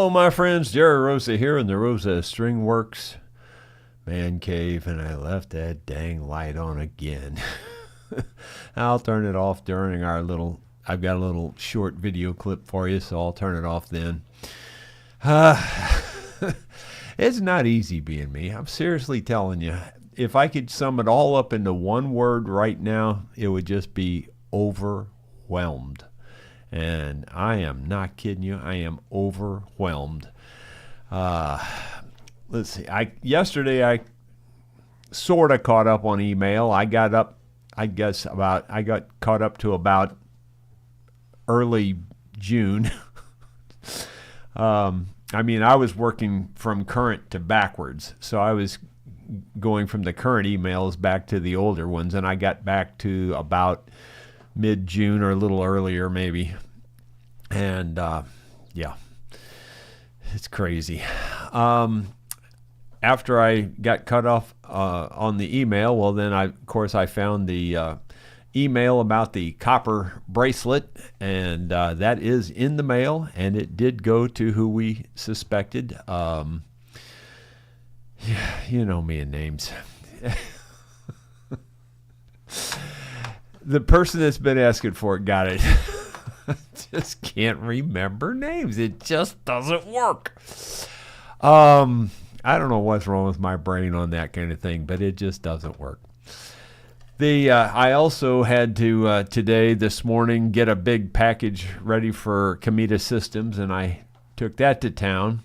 Hello, my friends. Jerry Rosa here in the Rosa String Works man cave, and I left that dang light on again. I'll turn it off during our little, I've got a little short video clip for you, so I'll turn it off then. It's not easy being me. I'm seriously telling you. If I could sum it all up into one word right now, it would just be overwhelmed. And I am not kidding you. I am overwhelmed. Let's see. Yesterday I sort of caught up on email. I got caught up to about early June. I was working from current to backwards. So I was going from the current emails back to the older ones, and I got back to about mid-June or a little earlier maybe. And yeah, it's crazy. After I got cut off on the email, well then I found the email about the copper bracelet, and that is in the mail, and it did go to who we suspected. You know me and names. The person that's been asking for it got it. Just can't remember names. It just doesn't work. I don't know what's wrong with my brain on that kind of thing, but it just doesn't work. I also had to this morning get a big package ready for Cometa Systems, and I took that to town.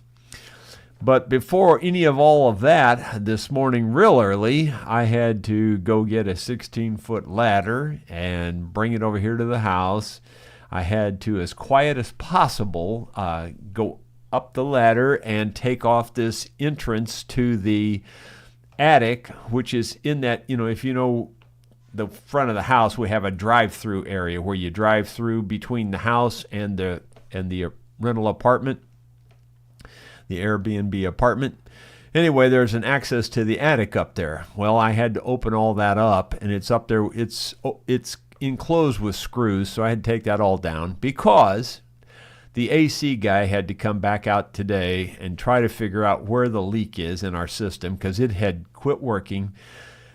But before any of all of that, this morning real early, I had to go get a 16-foot ladder and bring it over here to the house. I had to, as quiet as possible, go up the ladder and take off this entrance to the attic, which is in that, if you know the front of the house, we have a drive-through area where you drive through between the house and the rental apartment. The Airbnb apartment. Anyway, there's an access to the attic up there. Well, I had to open all that up, and it's up there. It's enclosed with screws, so I had to take that all down because the AC guy had to come back out today and try to figure out where the leak is in our system because it had quit working.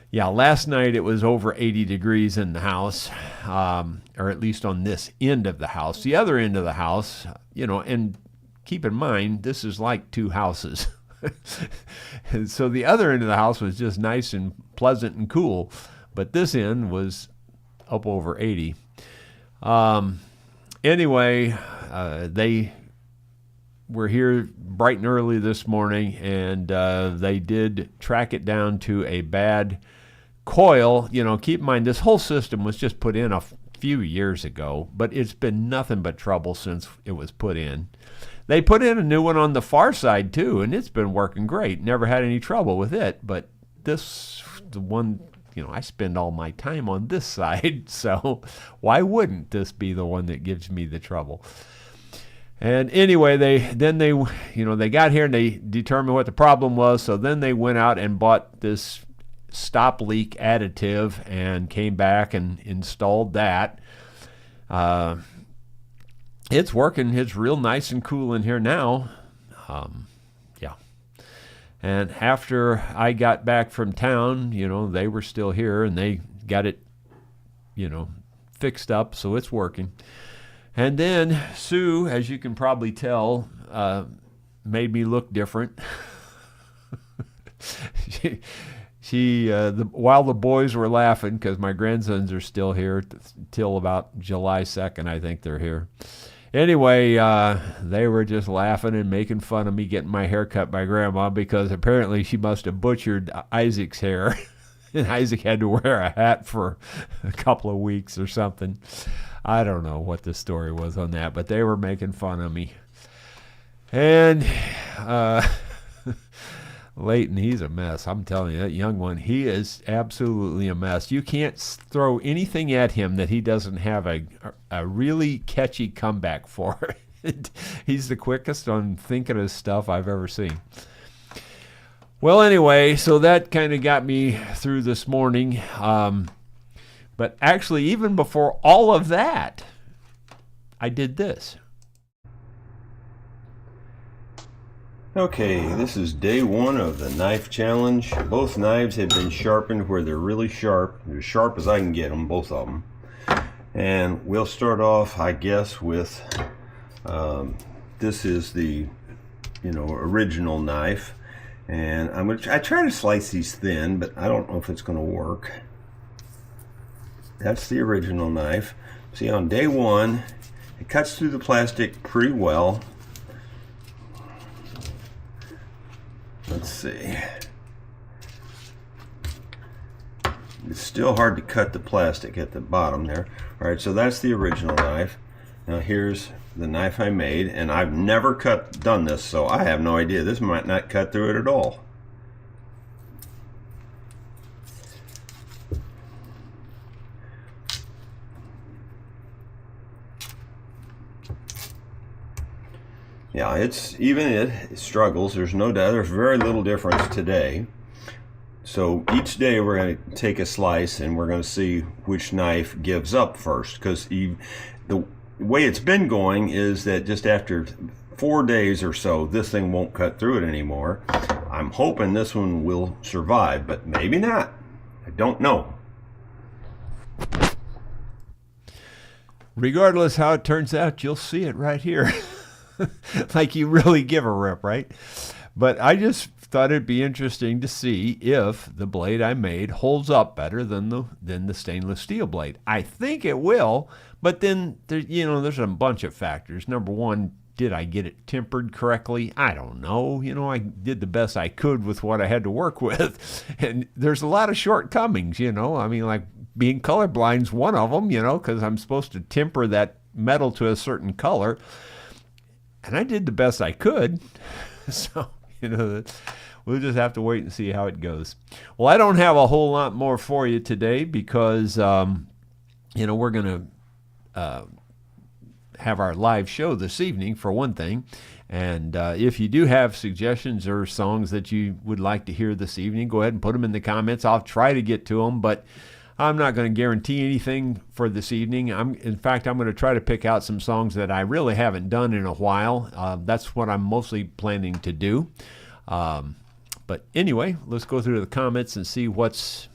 Yeah, last night it was over 80 degrees in the house, or at least on this end of the house. The other end of the house, and keep in mind, this is like two houses. And so the other end of the house was just nice and pleasant and cool, but this end was up over 80. Anyway, they were here bright and early this morning, and they did track it down to a bad coil. Keep in mind, this whole system was just put in a few years ago, but it's been nothing but trouble since it was put in. They put in a new one on the far side too, and it's been working great. Never had any trouble with it. But the one, I spend all my time on this side, so why wouldn't this be the one that gives me the trouble? And anyway, they got here and they determined what the problem was. So then they went out and bought this stop leak additive and came back and installed that. It's working. It's real nice and cool in here now. Yeah. And after I got back from town, they were still here and they got it, fixed up. So it's working. And then Sue, as you can probably tell, made me look different. While the boys were laughing, because my grandsons are still here till about July 2nd, I think they're here. Anyway, they were just laughing and making fun of me getting my hair cut by Grandma because apparently she must have butchered Isaac's hair. And Isaac had to wear a hat for a couple of weeks or something. I don't know what the story was on that, but they were making fun of me. And Leighton, he's a mess. I'm telling you, that young one, he is absolutely a mess. You can't throw anything at him that he doesn't have a really catchy comeback for. He's the quickest on thinking of stuff I've ever seen. Well, anyway, so that kind of got me through this morning. But actually, even before all of that, I did this. Okay, this is day one of the knife challenge. Both knives have been sharpened where they're really sharp. They're as sharp as I can get them, both of them. And we'll start off, I guess, with this is the original knife. And I try to slice these thin, but I don't know if it's going to work. That's the original knife. See, on day one, it cuts through the plastic pretty well. Let's see. It's still hard to cut the plastic at the bottom there. All right, so that's the original knife. Now here's the knife I made, and I've never done this, so I have no idea. This might not cut through it at all. Yeah, it struggles. There's no doubt. There's very little difference today. So each day we're going to take a slice and we're going to see which knife gives up first. Because the way it's been going is that just after 4 days or so, this thing won't cut through it anymore. I'm hoping this one will survive, but maybe not. I don't know. Regardless how it turns out, you'll see it right here. Like you really give a rip, right? But I just thought it'd be interesting to see if the blade I made holds up better than the stainless steel blade. I think it will, but then there's a bunch of factors. Number one, did I get it tempered correctly? I don't know. I did the best I could with what I had to work with, and there's a lot of shortcomings. I mean, like being colorblind's one of them. Because I'm supposed to temper that metal to a certain color. And I did the best I could, so, we'll just have to wait and see how it goes. Well, I don't have a whole lot more for you today because, we're going to have our live show this evening, for one thing. And if you do have suggestions or songs that you would like to hear this evening, go ahead and put them in the comments. I'll try to get to them, but I'm not going to guarantee anything for this evening. In fact, I'm going to try to pick out some songs that I really haven't done in a while. That's what I'm mostly planning to do. But anyway, let's go through the comments and see what's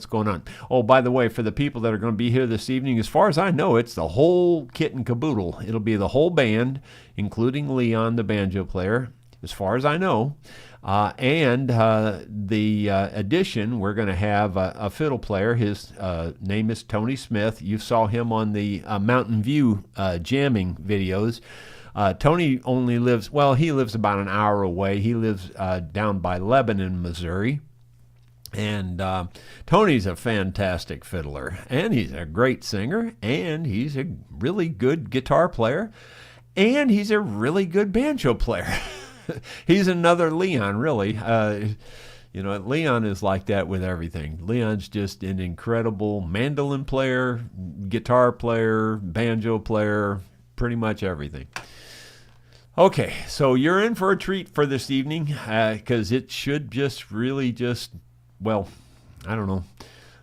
going on. Oh, by the way, for the people that are going to be here this evening, as far as I know, it's the whole kit and caboodle. It'll be the whole band, including Leon, the banjo player, as far as I know. And the addition, we're going to have a fiddle player. His name is Tony Smith. You saw him on the Mountain View jamming videos. Tony only lives about an hour away. He lives down by Lebanon, Missouri. And Tony's a fantastic fiddler, and he's a great singer, and he's a really good guitar player, and he's a really good banjo player. He's another Leon, really. Leon is like that with everything. Leon's just an incredible mandolin player, guitar player, banjo player, pretty much everything. Okay, so you're in for a treat for this evening because it should I don't know.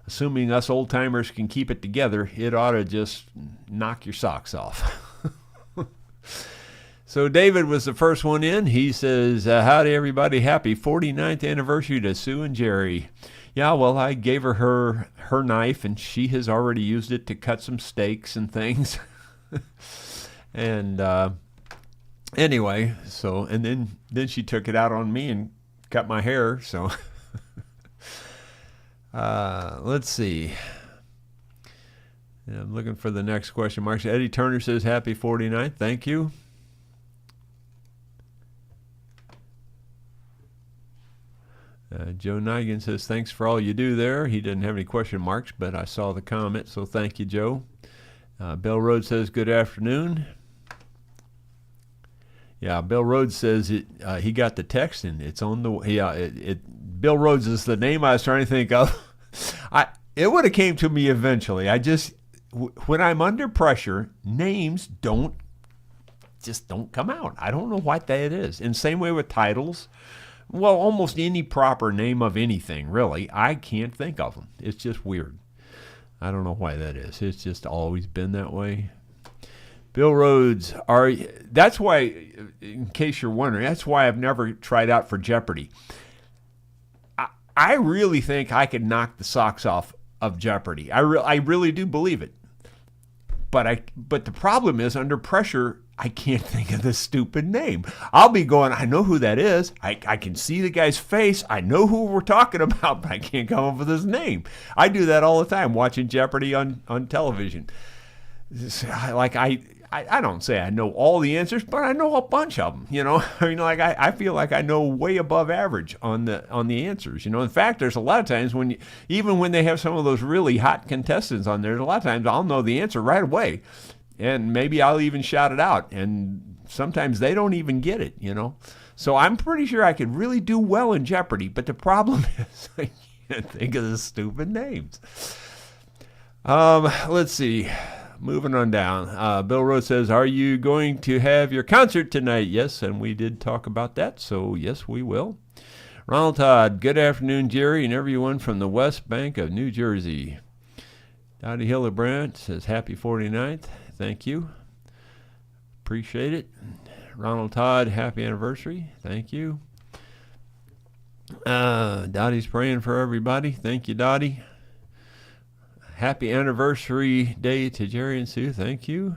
Assuming us old-timers can keep it together, it ought to just knock your socks off. So David was the first one in. He says, howdy everybody, happy 49th anniversary to Sue and Jerry. Yeah, well, I gave her knife, and she has already used it to cut some steaks and things. And anyway, and then she took it out on me and cut my hair, so let's see. Yeah, I'm looking for the next question. Mark Eddie Turner says, happy 49th. Thank you. Joe Nigan says, thanks for all you do there. He didn't have any question marks, but I saw the comment, so thank you, Joe. Bill Rhodes says, good afternoon. Yeah, Bill Rhodes says he got the text, and it's on the... Bill Rhodes is the name I was trying to think of. It would have came to me eventually. When I'm under pressure, names don't come out. I don't know what that is. And same way with titles. Well, almost any proper name of anything, really. I can't think of them. It's just weird. I don't know why that is. It's just always been that way. Bill Rhodes, that's why, in case you're wondering, that's why I've never tried out for Jeopardy. I really think I could knock the socks off of Jeopardy. I really do believe it. But the problem is, under pressure, I can't think of the stupid name. I'll be going, I know who that is. I can see the guy's face. I know who we're talking about, but I can't come up with his name. I do that all the time watching Jeopardy on television. I don't say I know all the answers, but I know a bunch of them. I mean, I feel like I know way above average on the answers. In fact, there's a lot of times even when they have some of those really hot contestants on there, a lot of times I'll know the answer right away, and maybe I'll even shout it out. And sometimes they don't even get it. So I'm pretty sure I could really do well in Jeopardy. But the problem is I can't think of the stupid names. Let's see. Moving on down. Bill Rhodes says, are you going to have your concert tonight? Yes, and we did talk about that, so yes, we will. Ronald Todd, good afternoon, Jerry, and everyone from the West Bank of New Jersey. Dottie Hillebrand says, happy 49th. Thank you. Appreciate it. Ronald Todd, happy anniversary. Thank you. Dottie's praying for everybody. Thank you, Dottie. Happy anniversary day to Jerry and Sue. Thank you.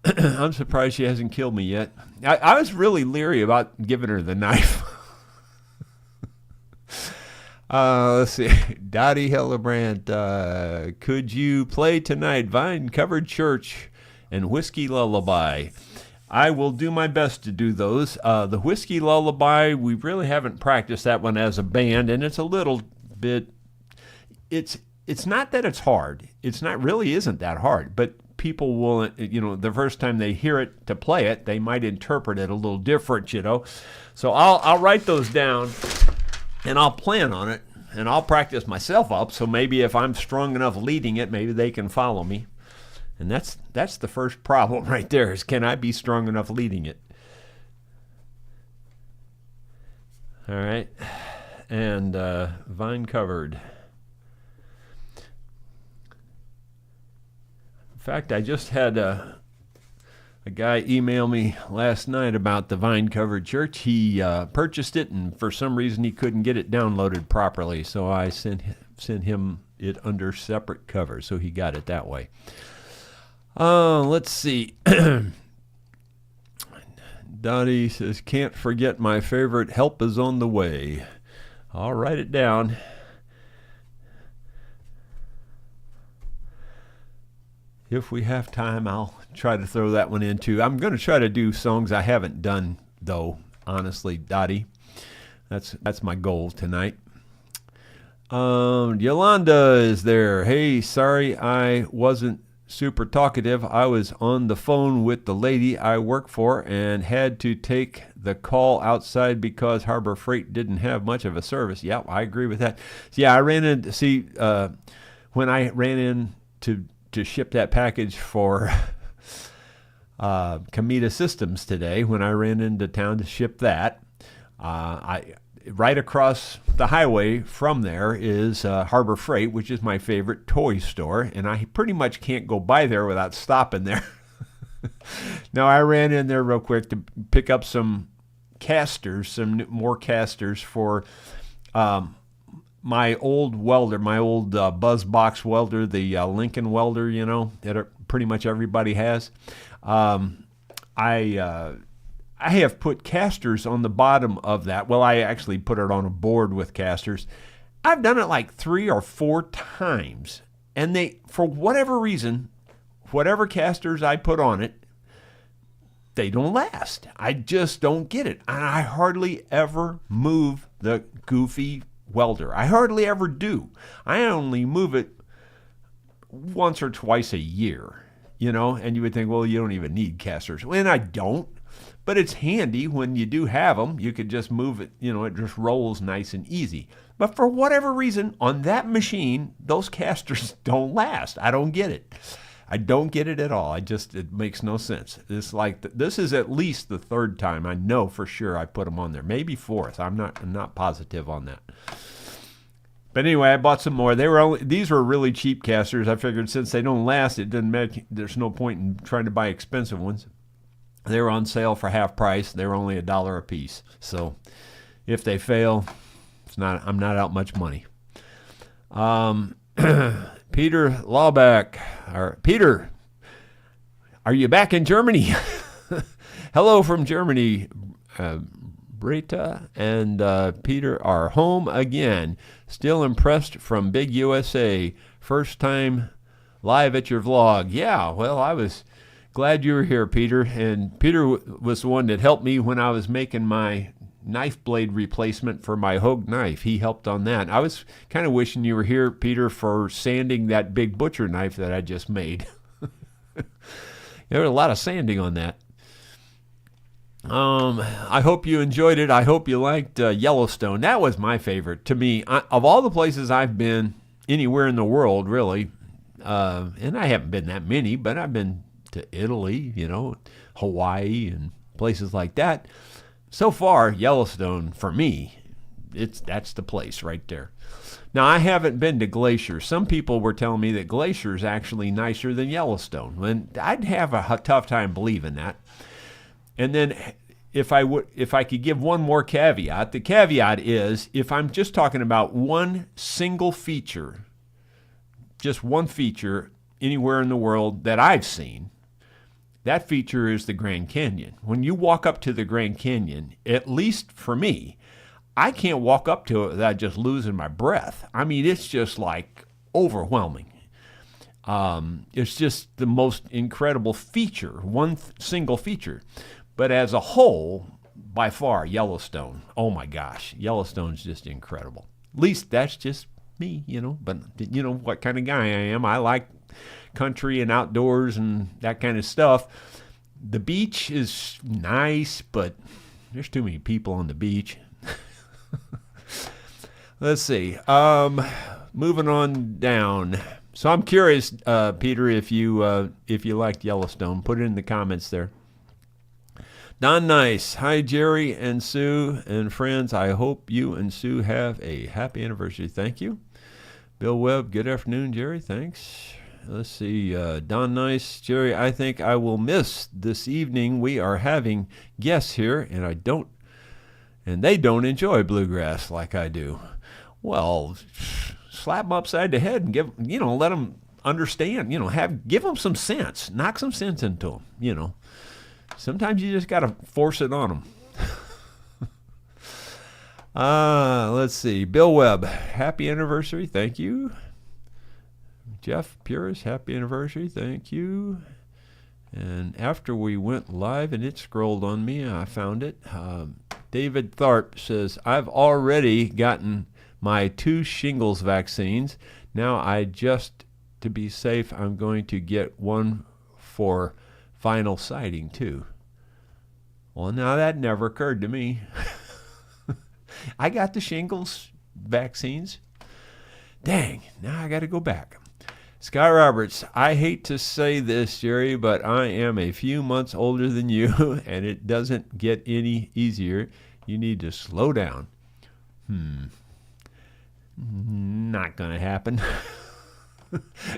I'm surprised she hasn't killed me yet. I was really leery about giving her the knife. Let's see. Dottie Hillebrand, could you play tonight Vine Covered Church and Whiskey Lullaby? I will do my best to do those. The Whiskey Lullaby, we really haven't practiced that one as a band, and it's a little bit, it's not that it's hard. Really isn't that hard, but people will, the first time they hear it to play it, they might interpret it a little different, So I'll write those down, and I'll plan on it, and I'll practice myself up, so maybe if I'm strong enough leading it, maybe they can follow me. And that's the first problem right there, is can I be strong enough leading it? All right. And Vine Covered. In fact, I just had a guy email me last night about the Vine Covered Church. He purchased it, and for some reason he couldn't get it downloaded properly, so I sent him it under separate covers, so he got it that way. Let's see. Dottie says, can't forget my favorite, Help is on the Way. I'll write it down. If we have time, I'll try to throw that one in too. I'm going to try to do songs I haven't done, though, honestly, Dottie. That's my goal tonight. Yolanda is there. Hey, sorry I wasn't super talkative. I was on the phone with the lady I work for and had to take the call outside because Harbor Freight didn't have much of a service. Yeah, I agree with that. So, yeah, I ran in, when I ran in to ship that package for Cometa Systems today, when I ran into town to ship that, right across the highway from there is Harbor Freight, which is my favorite toy store, and I pretty much can't go by there without stopping there. Now, I ran in there real quick to pick up some casters, some more casters for my old welder, my old Buzz Box welder, the Lincoln welder, that pretty much everybody has. I have put casters on the bottom of that. Well, I actually put it on a board with casters. I've done it like 3 or 4 times. And they, for whatever reason, whatever casters I put on it, they don't last. I just don't get it. And I hardly ever move the goofy welder. I hardly ever do. I only move it once or twice a year, and you would think, well, you don't even need casters. And I don't. But it's handy when you do have them. You could just move it, it just rolls nice and easy. But for whatever reason, on that machine, those casters don't last. I don't get it. I don't get it at all. It makes no sense. This is at least the 3rd time I know for sure I put them on there. Maybe 4th. I'm not positive on that. But anyway, I bought some more. These were really cheap casters. I figured since they don't last, it doesn't matter. There's no point in trying to buy expensive ones. They were on sale for half price. They were only $1 a piece. So if they fail, I'm not out much money. Peter Lawback, or Peter, are you back in Germany? Hello from Germany. Brita and Peter are home again. Still impressed from Big USA. First time live at your vlog. Yeah, well, I was glad you were here, Peter. And Peter was the one that helped me when I was making my knife blade replacement for my Hogue knife. He helped on that. I was kind of wishing you were here, Peter, for sanding that big butcher knife that I just made. There was a lot of sanding on that. I hope you enjoyed it. I hope you liked Yellowstone. That was my favorite. To me, of all the places I've been anywhere in the world, really, and I haven't been that many, but I've been to Italy, Hawaii and places like that. So far, Yellowstone, for me, that's the place right there. Now, I haven't been to Glacier. Some people were telling me that Glacier is actually nicer than Yellowstone, and I'd have a tough time believing that. And then if I could give one more caveat, the caveat is if I'm just talking about one single feature, just one feature anywhere in the world that I've seen, that feature is the Grand Canyon. When you walk up to the Grand Canyon, at least for me, I can't walk up to it without just losing my breath. I mean, it's just like overwhelming. It's just the most incredible feature, one single feature. But as a whole, by far, Yellowstone, oh my gosh, Yellowstone's just incredible. At least that's just me, but you know what kind of guy I am. I like country and outdoors and that kind of stuff. The beach is nice, but there's too many people on the beach. Let's see. Moving on down. So I'm curious, Peter, if you liked Yellowstone. Put it in the comments there. Don Nice. Hi, Jerry and Sue and friends. I hope you and Sue have a happy anniversary. Thank you. Bill Webb. Good afternoon, Jerry. Thanks. Let's see. Don Nice. Jerry, I think I will miss this evening. We are having guests here, and they don't enjoy bluegrass like I do. Well, slap them upside the head and let them understand, give them some sense, knock some sense into them, Sometimes you just got to force it on them. Let's see. Bill Webb, happy anniversary. Thank you. Jeff Puris, happy anniversary. Thank you. And after we went live and it scrolled on me, I found it. David Tharp says, I've already gotten my 2 shingles vaccines. Now to be safe, I'm going to get one for final sighting too. Well, now that never occurred to me. I got the shingles vaccines. Dang, now I got to go back. Sky Roberts, I hate to say this, Jerry, but I am a few months older than you, and it doesn't get any easier. You need to slow down. Not going to happen.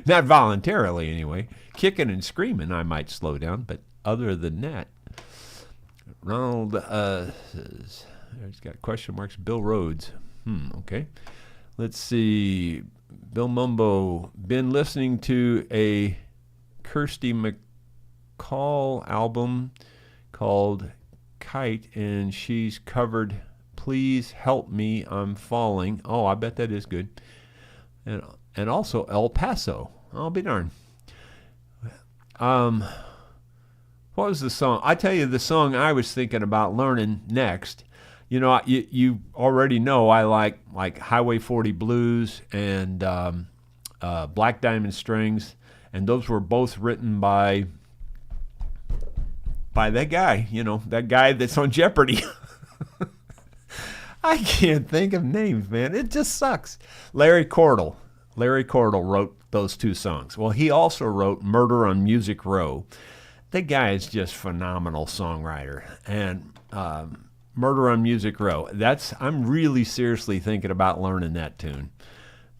Not voluntarily, anyway. Kicking and screaming, I might slow down, but other than that, Ronald says, there's got question marks. Bill Rhodes. Okay. Let's see. Bill Mumbo, been listening to a Kirsty McCall album called Kite, and she's covered Please Help Me, I'm Falling. Oh, I bet that is good. And also El Paso. I'll be darned. What was the song? I tell you the song I was thinking about learning next. You already know I like Highway 40 Blues and Black Diamond Strings, and those were both written by that guy, that guy that's on Jeopardy. I can't think of names, man. It just sucks. Larry Cordell. Larry Cordell wrote those 2 songs. Well, he also wrote Murder on Music Row. That guy is just phenomenal songwriter. And Murder on Music Row. I'm really seriously thinking about learning that tune.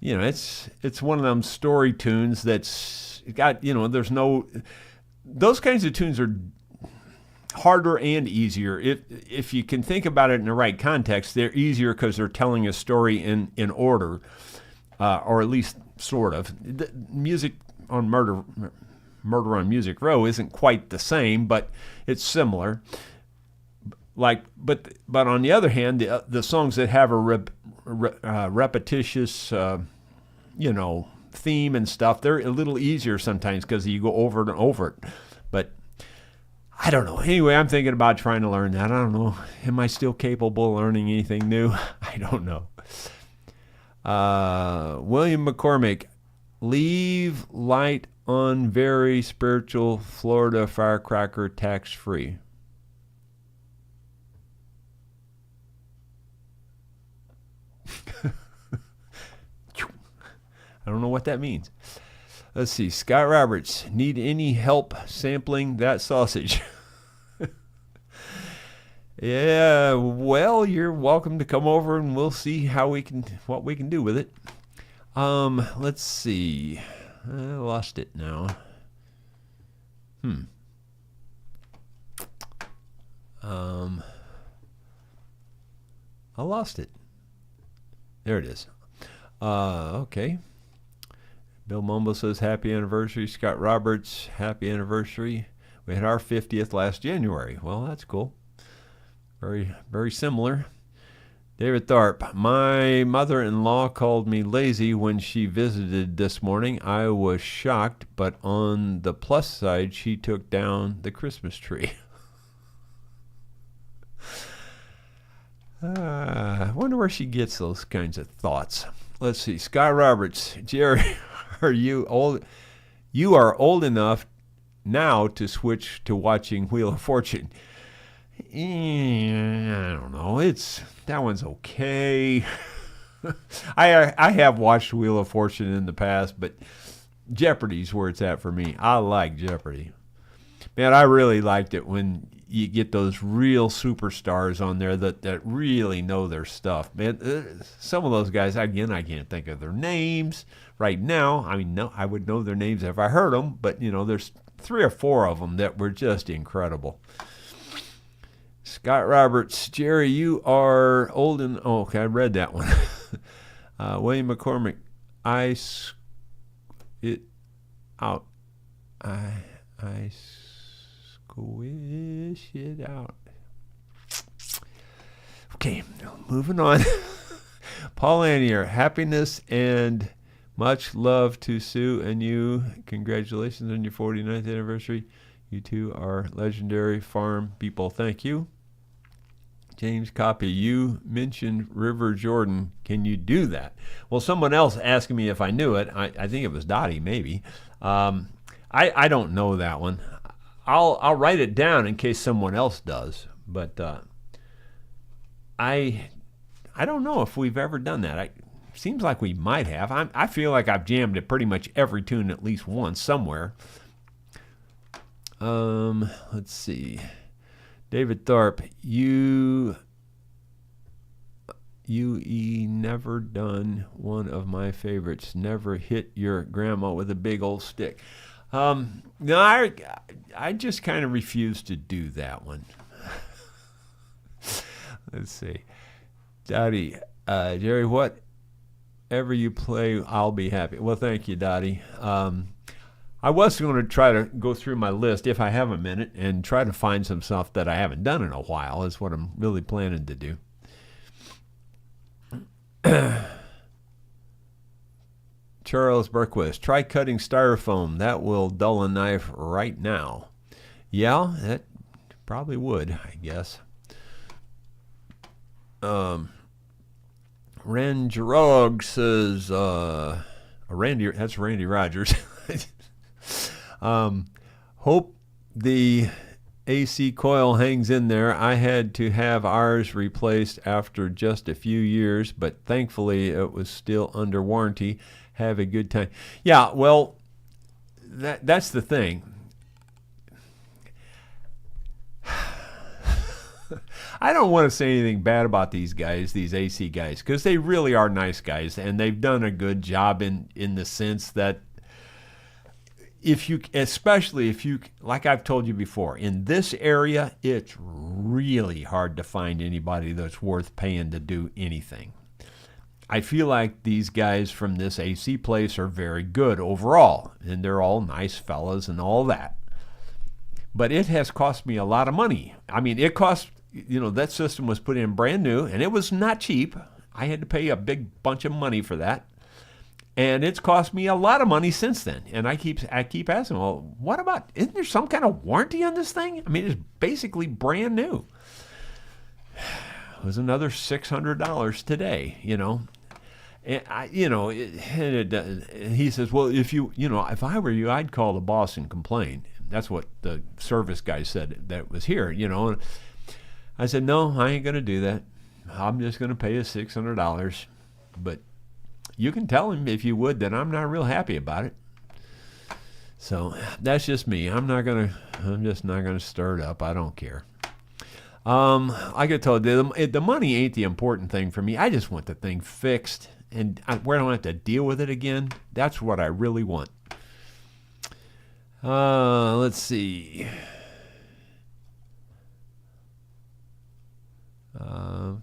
it's one of them story tunes that's got, there's no, those kinds of tunes are harder and easier. If you can think about it in the right context, they're easier because they're telling a story in order, or at least sort of. The music on Murder on Music Row isn't quite the same, but it's similar. But on the other hand, the songs that have a repetitious, theme and stuff, they're a little easier sometimes because you go over it and over it. But I don't know. Anyway, I'm thinking about trying to learn that. I don't know. Am I still capable of learning anything new? I don't know. William McCormick, leave light on very spiritual Florida firecracker tax-free. I don't know what that means. Let's see. Scott Roberts, need any help sampling that sausage? Yeah, well, you're welcome to come over and we'll see what we can do with it. Let's see. I lost it now. I lost it. There it is. Okay. Bill Mumble says, happy anniversary. Scott Roberts, happy anniversary. We had our 50th last January. Well, that's cool. Very, very similar. David Tharp, my mother-in-law called me lazy when she visited this morning. I was shocked, but on the plus side, she took down the Christmas tree. I wonder where she gets those kinds of thoughts. Let's see. Scott Roberts, Jerry, are you old? You are old enough now to switch to watching Wheel of Fortune. I don't know. That one's okay. I have watched Wheel of Fortune in the past, but Jeopardy's where it's at for me. I like Jeopardy. Man, I really liked it when you get those real superstars on there that really know their stuff. Man, some of those guys, again, I can't think of their names right now. I mean, no, I would know their names if I heard them, but, there's 3 or 4 of them that were just incredible. Scott Roberts, Jerry, you are old and... Oh, okay, I read that one. William McCormick, I squish it out. Okay, moving on. Paul Annier, happiness and much love to Sue and you. Congratulations on your 49th anniversary. You two are legendary farm people. Thank you. James Copy, you mentioned River Jordan. Can you do that? Well, someone else asked me if I knew it. I think it was Dottie, maybe. I don't know that one. I'll write it down in case someone else does. But I don't know if we've ever done that. Seems like we might have. I feel like I've jammed it pretty much every tune at least once somewhere. Let's see. David Tharp, you never done one of my favorites. Never hit your grandma with a big old stick. No, I just kind of refuse to do that one. Let's see. Dottie, Jerry, whatever you play, I'll be happy. Well, thank you, Dottie. I was going to try to go through my list, if I have a minute, and try to find some stuff that I haven't done in a while. Is what I'm really planning to do. Charles Berquist, try cutting styrofoam. That will dull a knife right now. Yeah, that probably would, I guess. Rangerog says, that's Randy Rogers. Hope the AC coil hangs in there. I had to have ours replaced after just a few years, but thankfully it was still under warranty. Have a good time. Yeah, well, that's the thing. I don't want to say anything bad about these guys, these AC guys, because they really are nice guys, and they've done a good job in the sense that especially if you, like I've told you before, in this area, it's really hard to find anybody that's worth paying to do anything. I feel like these guys from this AC place are very good overall, and they're all nice fellas and all that. But it has cost me a lot of money. I mean, it cost, that system was put in brand new, and it was not cheap. I had to pay a big bunch of money for that. And it's cost me a lot of money since then. And I keep asking, well, what about, isn't there some kind of warranty on this thing? I mean, it's basically brand new. It was another $600 today, And he says, well, if I were you, I'd call the boss and complain. That's what the service guy said that was here, I said, no, I ain't going to do that. I'm just going to pay you $600. But you can tell him, if you would, that I'm not real happy about it. So that's just me. I'm just not going to stir it up. I don't care. Like I told you, the money ain't the important thing for me. I just want the thing fixed, and where I don't have to deal with it again. That's what I really want. Let's see.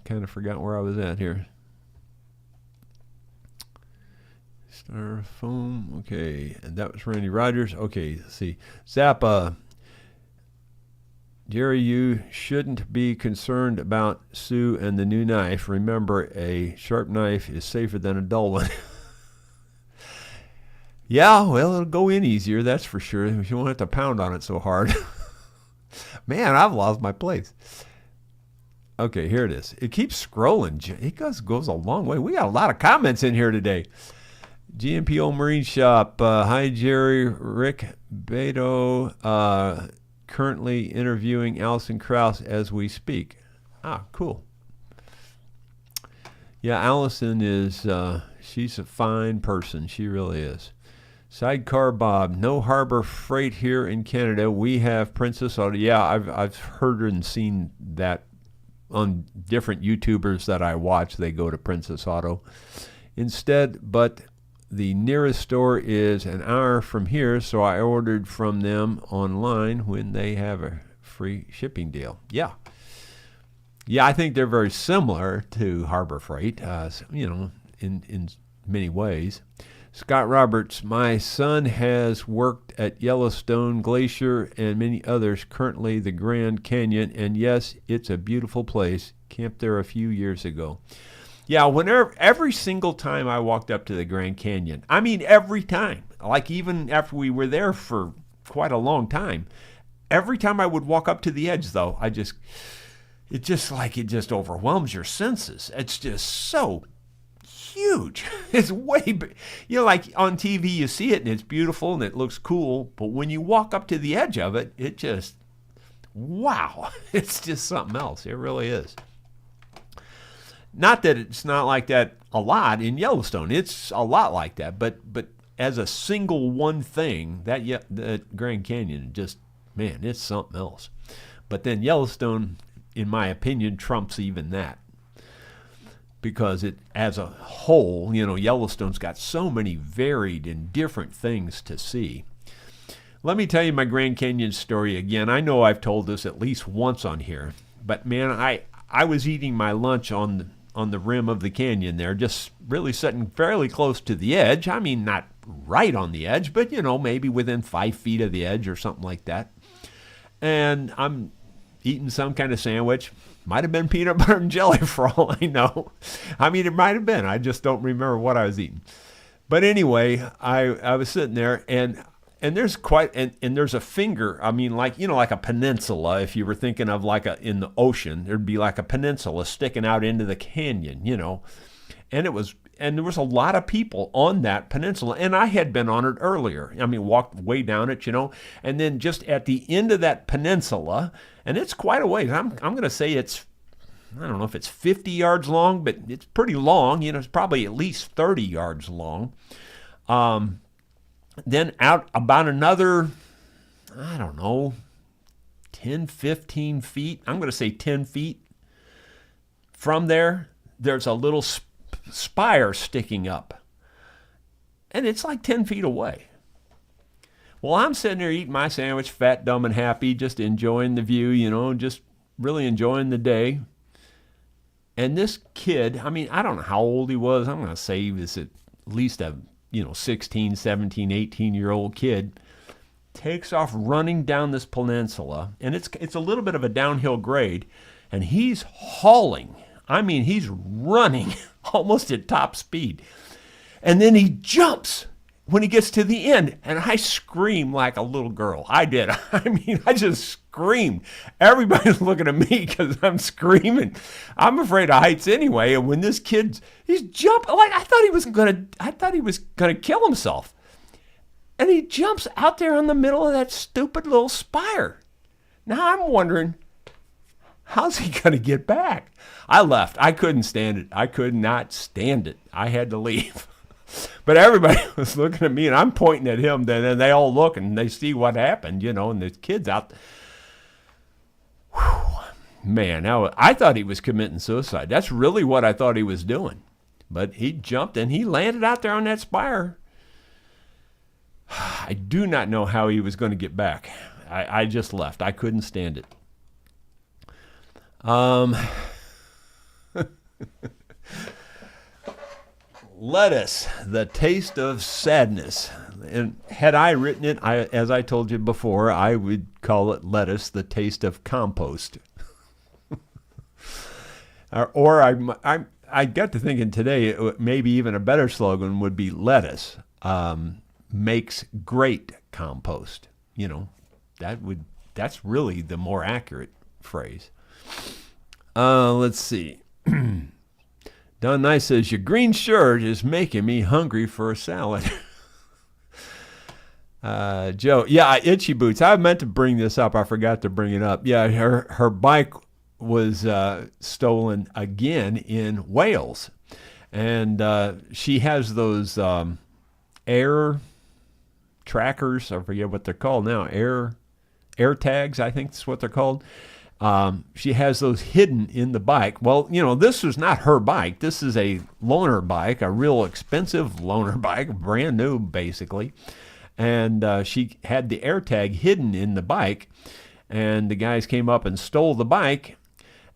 Kind of forgot where I was at here. Styrofoam. Okay, and that was Randy Rogers. Okay, let's see. Zappa. Jerry, you shouldn't be concerned about Sue and the new knife. Remember, a sharp knife is safer than a dull one. Yeah, well, it'll go in easier, that's for sure. You won't have to pound on it so hard. Man, I've lost my place. Okay, here it is. It keeps scrolling. It goes a long way. We got a lot of comments in here today. GMPO Marine Shop. Hi, Jerry. Rick Beto. Currently interviewing Allison Krause as we speak. Cool. Yeah, Allison is, she's a fine person. She really is. Sidecar Bob, no Harbor Freight here in Canada. We have Princess Auto. Yeah, I've heard and seen that on different YouTubers that I watch. They go to Princess Auto instead, but the nearest store is an hour from here, so I ordered from them online when they have a free shipping deal. Yeah, I think they're very similar to Harbor Freight, in many ways. Scott Roberts, my son has worked at Yellowstone Glacier and many others, currently the Grand Canyon, and yes, it's a beautiful place. Camped there a few years ago. Yeah, every single time I walked up to the Grand Canyon, I mean every time, like even after we were there for quite a long time, every time I would walk up to the edge though, it just overwhelms your senses. It's just so huge. It's way big. Like on TV you see it and it's beautiful and it looks cool, but when you walk up to the edge of it, it just, wow, it's just something else. It really is. Not that it's not like that a lot in Yellowstone. It's a lot like that, but as a single one thing, that Grand Canyon just, man, it's something else. But then Yellowstone, in my opinion, trumps even that. Because it, as a whole, Yellowstone's got so many varied and different things to see. Let me tell you my Grand Canyon story again. I know I've told this at least once on here, but man, I was eating my lunch on the rim of the canyon there, just really sitting fairly close to the edge. I mean, not right on the edge, but maybe within 5 feet of the edge or something like that. And I'm eating some kind of sandwich. Might have been peanut butter and jelly for all I know. I mean, it might have been. I just don't remember what I was eating. But anyway, I was sitting there, and there's and there's a finger. I mean, like a peninsula. If you were thinking of in the ocean, there'd be like a peninsula sticking out into the canyon. And there was a lot of people on that peninsula, and I had been on it earlier. I mean, walked way down it, and then just at the end of that peninsula, and it's quite a ways. I'm going to say it's, I don't know if it's 50 yards long, but it's pretty long. It's probably at least 30 yards long. Then out about another, I don't know, 10, 15 feet. I'm going to say 10 feet. From there, there's a little spire sticking up. And it's like 10 feet away. Well, I'm sitting there eating my sandwich, fat, dumb, and happy, just enjoying the view, just really enjoying the day. And this kid, I don't know how old he was. I'm going to say he was at least a, 16, 17, 18-year-old kid, takes off running down this peninsula. And it's a little bit of a downhill grade. And he's hauling. He's running almost at top speed. And then he jumps when he gets to the end. And I scream like a little girl. I did. I just screamed. Everybody's looking at me because I'm screaming. I'm afraid of heights anyway. And when this he's jumping, like I thought he was gonna kill himself. And he jumps out there in the middle of that stupid little spire. Now I'm wondering, how's he going to get back? I left. I couldn't stand it. I could not stand it. I had to leave. But everybody was looking at me, and I'm pointing at him. Then they all look, and they see what happened, and the kid's out. Whew. Man, now I thought he was committing suicide. That's really what I thought he was doing. But he jumped, and he landed out there on that spire. I do not know how he was going to get back. I just left. I couldn't stand it. Lettuce, the taste of sadness. And had I written it, as I told you before, I would call it lettuce, the taste of compost. or I got to thinking today, maybe even a better slogan would be lettuce makes great compost. That's really the more accurate phrase. Let's see. Don Nice says, your green shirt is making me hungry for a salad. Joe, yeah, Itchy Boots. I meant to bring this up. I forgot to bring it up. Yeah, her bike was stolen again in Wales. And she has those air trackers. I forget what they're called now. Air tags, I think that's what they're called. She has those hidden in the bike. Well, this was not her bike. This is a loaner bike, a real expensive loaner bike, brand new basically. And she had the air tag hidden in the bike. And the guys came up and stole the bike.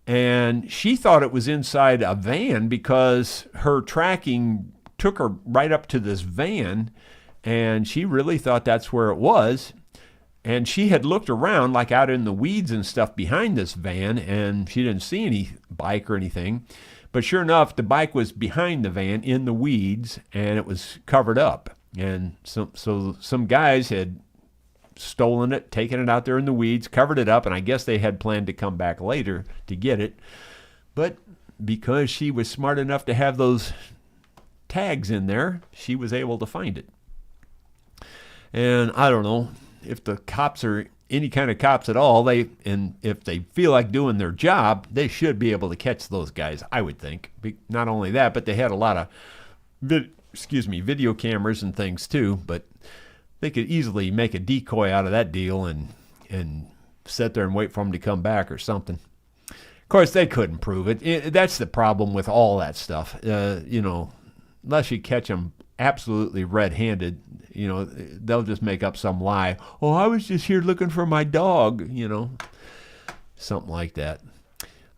And she thought it was inside a van because her tracking took her right up to this van. And she really thought that's where it was. And she had looked around, like out in the weeds and stuff behind this van, and she didn't see any bike or anything. But sure enough, the bike was behind the van in the weeds, and it was covered up. And so some guys had stolen it, taken it out there in the weeds, covered it up, and I guess they had planned to come back later to get it. But because she was smart enough to have those tags in there, she was able to find it. And I don't know if the cops are any kind of cops at all, if they feel like doing their job, they should be able to catch those guys, I would think. Not only that, but they had a lot of video cameras and things too, but they could easily make a decoy out of that deal and sit there and wait for them to come back or something. Of course, they couldn't prove it. That's the problem with all that stuff. Unless you catch them absolutely red-handed, they'll just make up some lie. Oh, I was just here looking for my dog, something like that.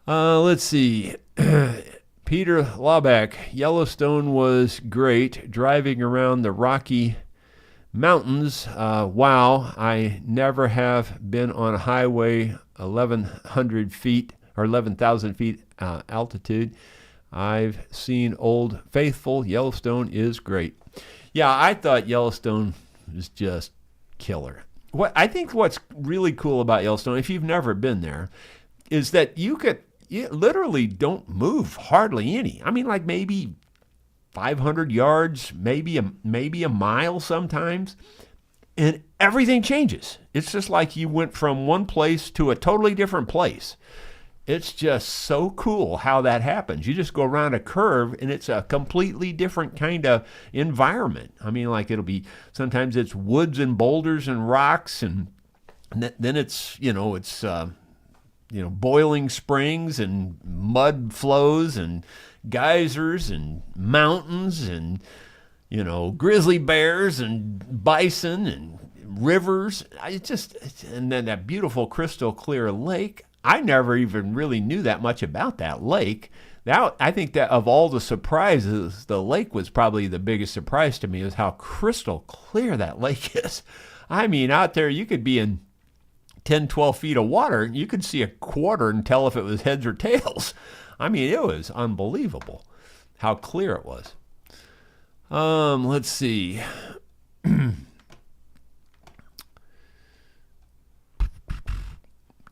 Let's see. Peter Laubach, Yellowstone was great. Driving around the Rocky Mountains. Wow, I never have been on a highway 1,100 feet or 11,000 feet altitude. I've seen Old Faithful. Yellowstone is great. Yeah, I thought Yellowstone was just killer. I think what's really cool about Yellowstone, if you've never been there, is that you literally don't move hardly any. Like maybe 500 yards, maybe a mile sometimes, and everything changes. It's just like you went from one place to a totally different place. It's just so cool how that happens. You just go around a curve and it's a completely different kind of environment. Like sometimes it's woods and boulders and rocks and And then it's, boiling springs and mud flows and geysers and mountains and, grizzly bears and bison and rivers. And then that beautiful crystal clear lake. I never even really knew that much about that lake. Now, I think that of all the surprises, the lake was probably the biggest surprise to me, is how crystal clear that lake is. I mean, out there you could be in 10, 12 feet of water. You could see a quarter and tell if it was heads or tails. I mean, it was unbelievable how clear it was. Let's see.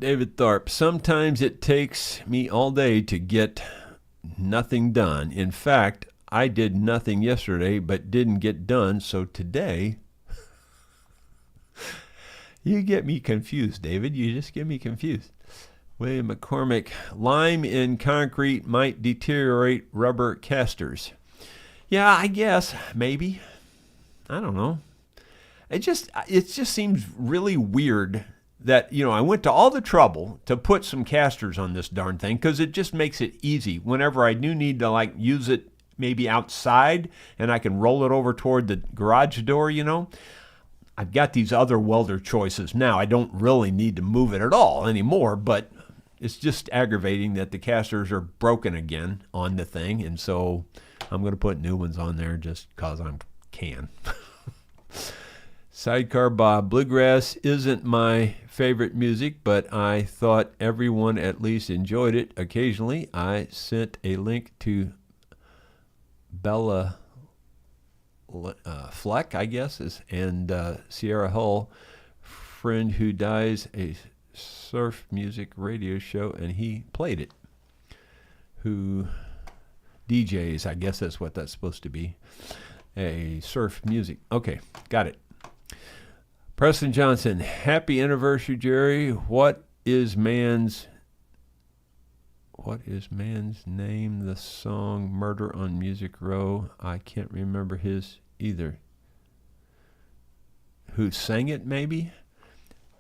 David Tharp, sometimes it takes me all day to get nothing done. In fact, I did nothing yesterday but didn't get done, so today... You get me confused, David. You just get me confused. William McCormick, lime in concrete might deteriorate rubber casters. Yeah, I guess, maybe. I don't know. It just seems really weird that, I went to all the trouble to put some casters on this darn thing because it just makes it easy. Whenever I do need to, use it maybe outside and I can roll it over toward the garage door, I've got these other welder choices now. I don't really need to move it at all anymore, but it's just aggravating that the casters are broken again on the thing, and so I'm going to put new ones on there just because I can. Sidecar Bob, bluegrass isn't my favorite music, but I thought everyone at least enjoyed it occasionally. I sent a link to Bella Fleck, I guess, and Sierra Hull, friend who does a surf music radio show, and he played it. Who DJs, I guess that's what that's supposed to be. A surf music. Okay, got it. Preston Johnson, happy anniversary, Jerry. What is man's name? The song Murder on Music Row. I can't remember his either. Who sang it, maybe?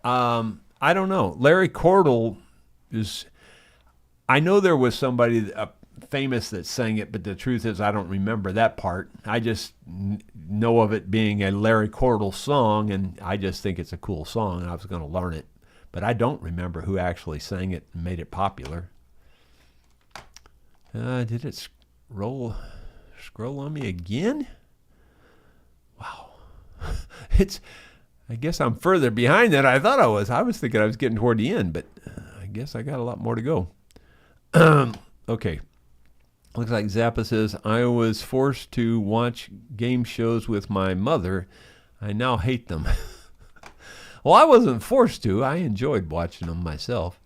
I don't know. Larry Cordell is... I know there was somebody famous that sang it, but the truth is I don't remember that part. I just know of it being a Larry Cordell song, and I just think it's a cool song, and I was going to learn it. But I don't remember who actually sang it and made it popular. Did it scroll on me again? Wow. I guess I'm further behind than I thought I was. I was thinking I was getting toward the end, but I guess I got a lot more to go. Okay. Looks like Zappa says, I was forced to watch game shows with my mother. I now hate them. Well, I wasn't forced to. I enjoyed watching them myself.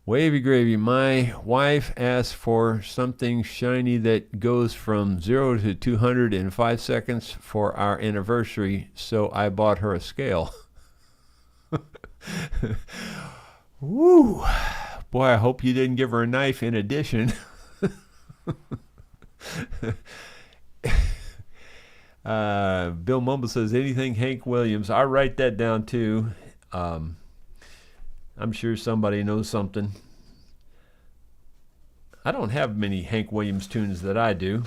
Wavy Gravy, my wife asked for something shiny that goes from 0 to 200 in 5 seconds for our anniversary, so I bought her a scale. Woo! Boy, I hope you didn't give her a knife in addition. Bill Mumble says, anything Hank Williams. I write that down too. I'm sure somebody knows something. I don't have many Hank Williams tunes that I do.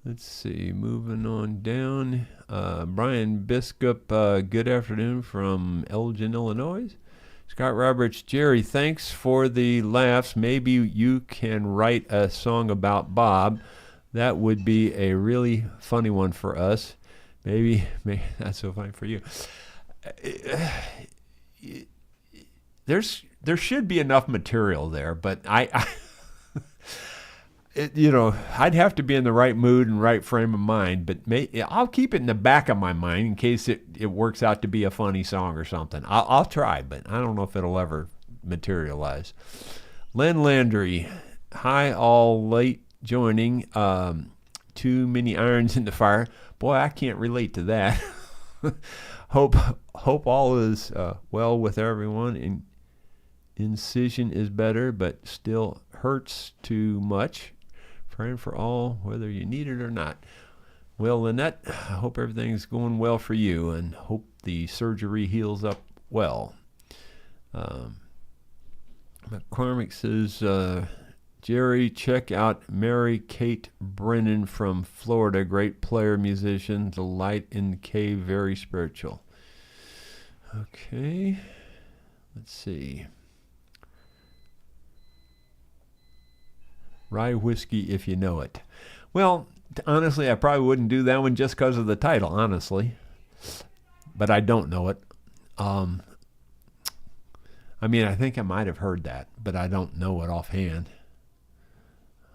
Let's see, moving on down. Brian Biscup, good afternoon from Elgin, Illinois. Scott Roberts, Jerry, thanks for the laughs. Maybe you can write a song about Bob. That would be a really funny one for us. Maybe that's so funny for you. There should be enough material there, but I'd have to be in the right mood and right frame of mind. But I'll keep it in the back of my mind in case it works out to be a funny song or something. I'll try, but I don't know if it'll ever materialize. Len Landry, hi all late joining. Too many irons in the fire. Boy, I can't relate to that. Hope all is well with everyone. Incision is better, but still hurts too much. Praying for all, whether you need it or not. Well, Lynette, I hope everything's going well for you and hope the surgery heals up well. McCormick says, Jerry, check out Mary Kate Brennan from Florida. Great player, musician, the light in the cave, very spiritual. Okay, let's see. Rye whiskey if you know it. Well, honestly, I probably wouldn't do that one just because of the title, honestly. But I don't know it. I mean, I think I might have heard that, but I don't know it offhand.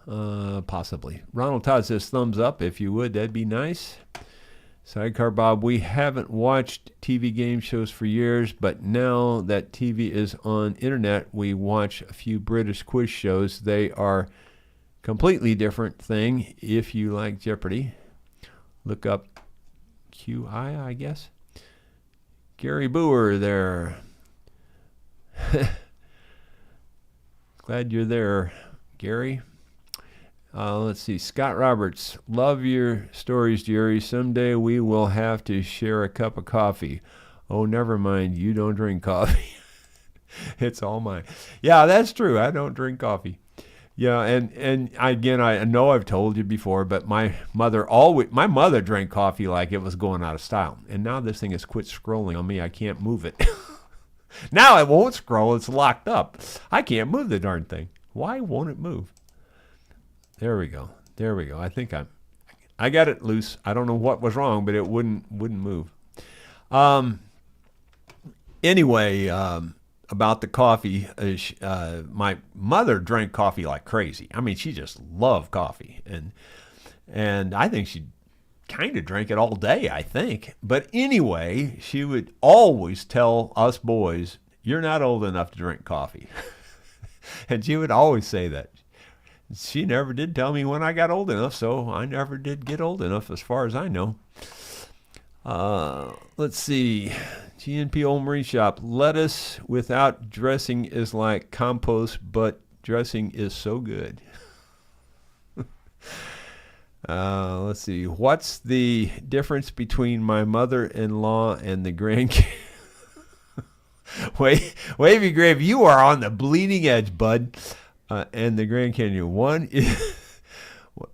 Possibly. Ronald Todd says, thumbs up. If you would, that'd be nice. Sidecar Bob, we haven't watched TV game shows for years, but now that TV is on internet, we watch a few British quiz shows. They are completely different thing if you like Jeopardy. Look up QI, I guess. Gary Boer there. Glad you're there, Gary. Let's see. Scott Roberts. Love your stories, Jerry. Someday we will have to share a cup of coffee. Oh, never mind. You don't drink coffee. It's all mine. Yeah, that's true. I don't drink coffee. Yeah, and again, I know I've told you before, but my mother drank coffee like it was going out of style. And now this thing has quit scrolling on me. I can't move it. Now it won't scroll. It's locked up. I can't move the darn thing. Why won't it move? There we go. There we go. I think I got it loose. I don't know what was wrong, but it wouldn't move. Anyway, about the coffee, my mother drank coffee like crazy. I mean, she just loved coffee, and I think she kind of drank it all day, I think. But anyway, she would always tell us boys, "You're not old enough to drink coffee," and she would always say that. She never did tell me when I got old enough, so I never did get old enough as far as I know. Let's see. GNP Old Marine Shop. Lettuce without dressing is like compost, but dressing is so good. Let's see. What's the difference between my mother-in-law and the grandkids? Wavy Grave, you are on the bleeding edge, bud. And the Grand Canyon. One is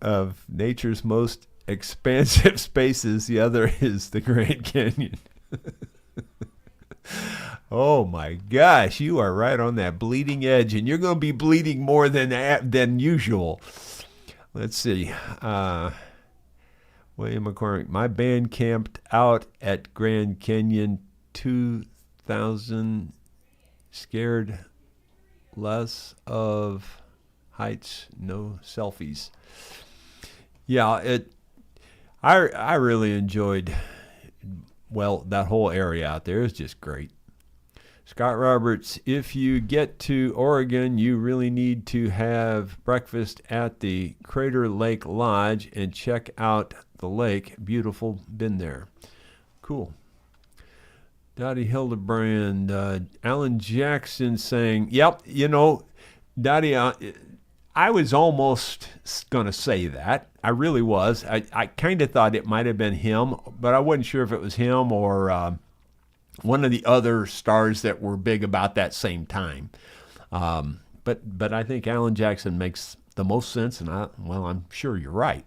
of nature's most expansive spaces. The other is the Grand Canyon. Oh my gosh, you are right on that bleeding edge, and you're going to be bleeding more than usual. Let's see. William McCormick. My band camped out at Grand Canyon 2000. Scared less of heights, no selfies. Yeah, I really enjoyed, well, that whole area out there is just great. Scott Roberts, if you get to Oregon, you really need to have breakfast at the Crater Lake Lodge and check out the lake. Beautiful, been there. Cool. Dottie Hildebrand, Alan Jackson saying, yep, you know, Dottie, I was almost going to say that. I really was. I kind of thought it might have been him, but I wasn't sure if it was him or one of the other stars that were big about that same time. But I think Alan Jackson makes the most sense, and I'm sure you're right.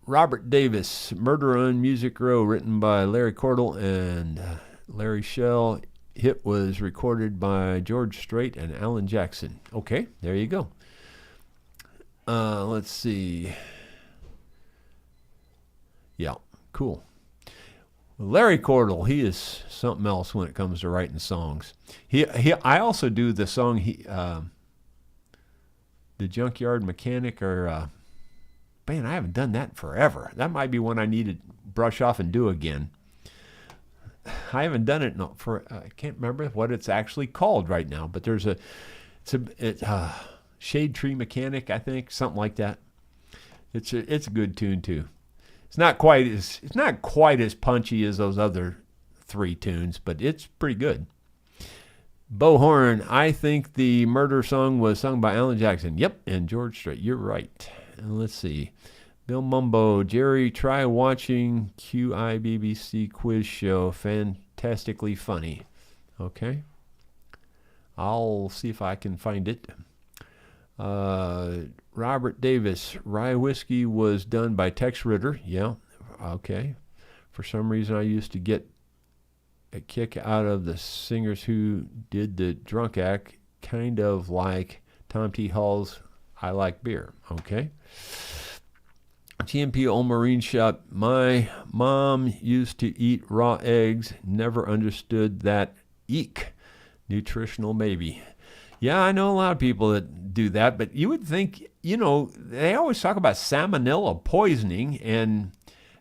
Robert Davis, Murder on Music Row, written by Larry Cordell and Larry Shell. Hit was recorded by George Strait and Alan Jackson. Okay, there you go. Let's see. Yeah, cool. Larry Cordell, he is something else when it comes to writing songs. I also do the song, The Junkyard Mechanic, or... man, I haven't done that in forever. That might be one I need to brush off and do again. I haven't done it for, I can't remember what it's actually called right now, but it's a Shade Tree Mechanic, I think, something like that. It's a good tune too. It's not quite as punchy as those other three tunes, but it's pretty good. Bo Horn, I think the Murder song was sung by Alan Jackson. Yep, and George Strait. You're right. Let's see. Bill Mumbo, Jerry, try watching QIBBC quiz show. Fantastically funny. Okay. I'll see if I can find it. Robert Davis, rye whiskey was done by Tex Ritter. Yeah, okay. For some reason, I used to get a kick out of the singers who did the drunk act, kind of like Tom T. Hall's I Like Beer. Okay. TMP Old Marine Shop, my mom used to eat raw eggs, never understood that. Eek. Nutritional maybe. Yeah, I know a lot of people that do that, but you would think, they always talk about salmonella poisoning, and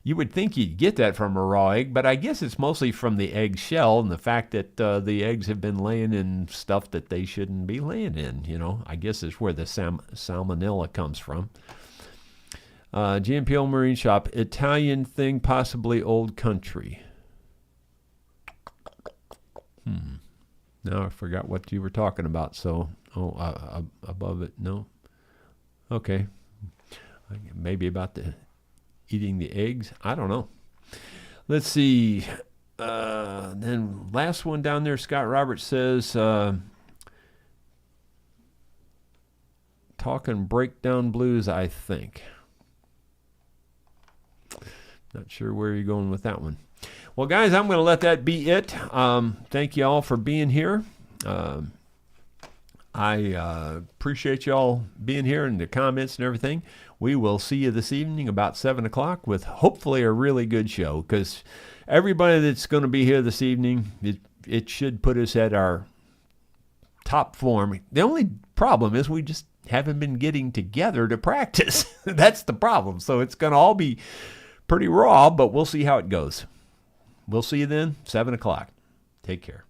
you would think you'd get that from a raw egg, but I guess it's mostly from the egg shell and the fact that the eggs have been laying in stuff that they shouldn't be laying in, I guess is where the salmonella comes from. GMPL Marine Shop, Italian thing, possibly old country. Now I forgot what you were talking about. So, above it, no. Okay. Maybe about the eating the eggs. I don't know. Let's see. Then last one down there, Scott Roberts says, talking breakdown blues, I think. Not sure where you're going with that one. Well, guys, I'm going to let that be it. Thank you all for being here. I appreciate you all being here and the comments and everything. We will see you this evening about 7 o'clock with hopefully a really good show, because everybody that's going to be here this evening, it should put us at our top form. The only problem is we just haven't been getting together to practice. That's the problem. So it's going to all be pretty raw, but we'll see how it goes. We'll see you then, 7 o'clock. Take care.